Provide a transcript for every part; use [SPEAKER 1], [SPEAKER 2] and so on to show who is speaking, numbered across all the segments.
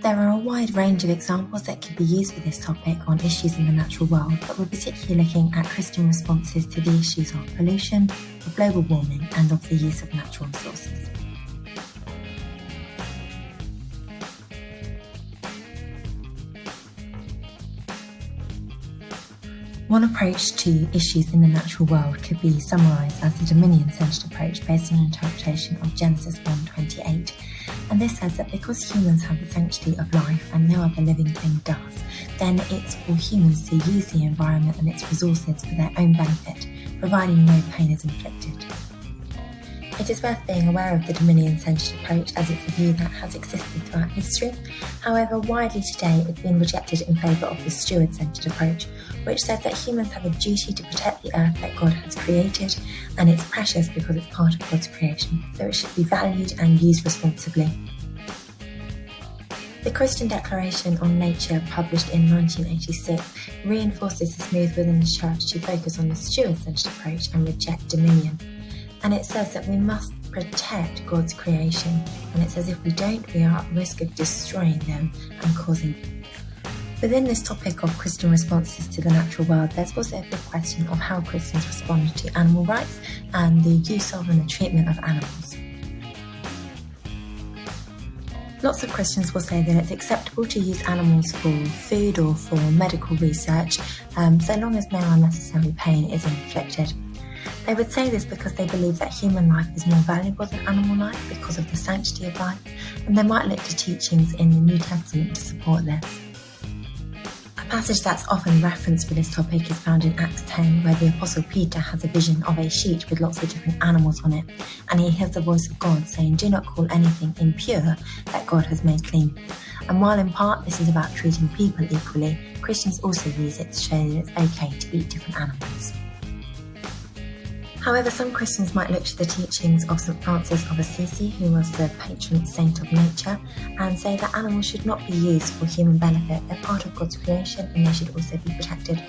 [SPEAKER 1] There are a wide range of examples that could be used for this topic on issues in the natural world, but we're particularly looking at Christian responses to the issues of pollution, of global warming, and of the use of natural resources. One approach to issues in the natural world could be summarised as the dominion-centred approach based on an interpretation of Genesis 1:28. And this says that because humans have the sanctity of life and no other living thing does, then it's for humans to use the environment and its resources for their own benefit, providing no pain is inflicted. It is worth being aware of the dominion-centred approach as it's a view that has existed throughout history. However, widely today it's been rejected in favour of the steward-centred approach, which says that humans have a duty to protect the earth that God has created, and it's precious because it's part of God's creation, so it should be valued and used responsibly. The Christian Declaration on Nature, published in 1986, reinforces this move within the Church to focus on the steward-centred approach and reject dominion. And it says that we must protect God's creation, and it says if we don't, we are at risk of destroying them and causing. Within this topic of Christian responses to the natural world, there's also a big question of how Christians respond to animal rights and the use of and the treatment of animals. Lots of Christians will say that it's acceptable to use animals for food or for medical research, so long as no unnecessary pain is inflicted. They would say this because they believe that human life is more valuable than animal life because of the sanctity of life, and they might look to teachings in the New Testament to support this. A passage that's often referenced for this topic is found in Acts 10, where the Apostle Peter has a vision of a sheet with lots of different animals on it, and he hears the voice of God saying, "Do not call anything impure that God has made clean." And while in part this is about treating people equally, Christians also use it to show that it's okay to eat different animals. However, some Christians might look to the teachings of St. Francis of Assisi, who was the patron saint of nature, and say that animals should not be used for human benefit. They're part of God's creation and they should also be protected.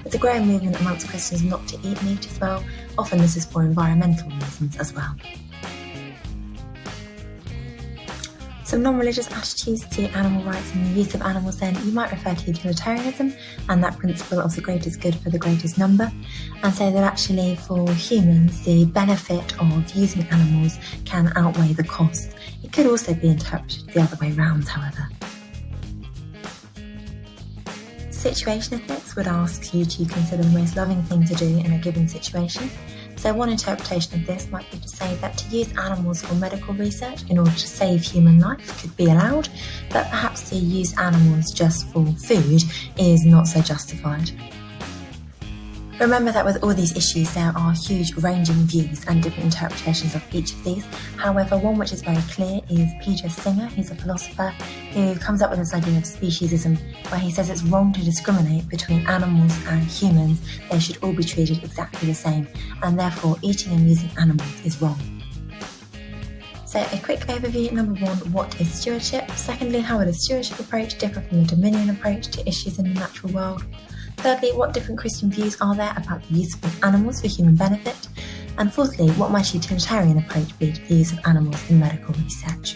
[SPEAKER 1] There's a growing movement amongst Christians not to eat meat as well. Often this is for environmental reasons as well. Some non-religious attitudes to animal rights and the use of animals then, you might refer to utilitarianism and that principle of the greatest good for the greatest number, and say that actually for humans the benefit of using animals can outweigh the cost. It could also be interpreted the other way round, however. Situation ethics would ask you to consider the most loving thing to do in a given situation. So one interpretation of this might be to say that to use animals for medical research in order to save human life could be allowed, but perhaps to use animals just for food is not so justified. Remember that with all these issues there are huge ranging views and different interpretations of each of these. However, one which is very clear is Peter Singer, who's a philosopher, who comes up with this idea of speciesism, where he says it's wrong to discriminate between animals and humans. They should all be treated exactly the same, and therefore eating and using animals is wrong. So a quick overview. Number one, what is stewardship? Secondly, how would a stewardship approach differ from the dominion approach to issues in the natural world? Thirdly, what different Christian views are there about the use of animals for human benefit? And fourthly, what might a utilitarian approach be to the use of animals in medical research?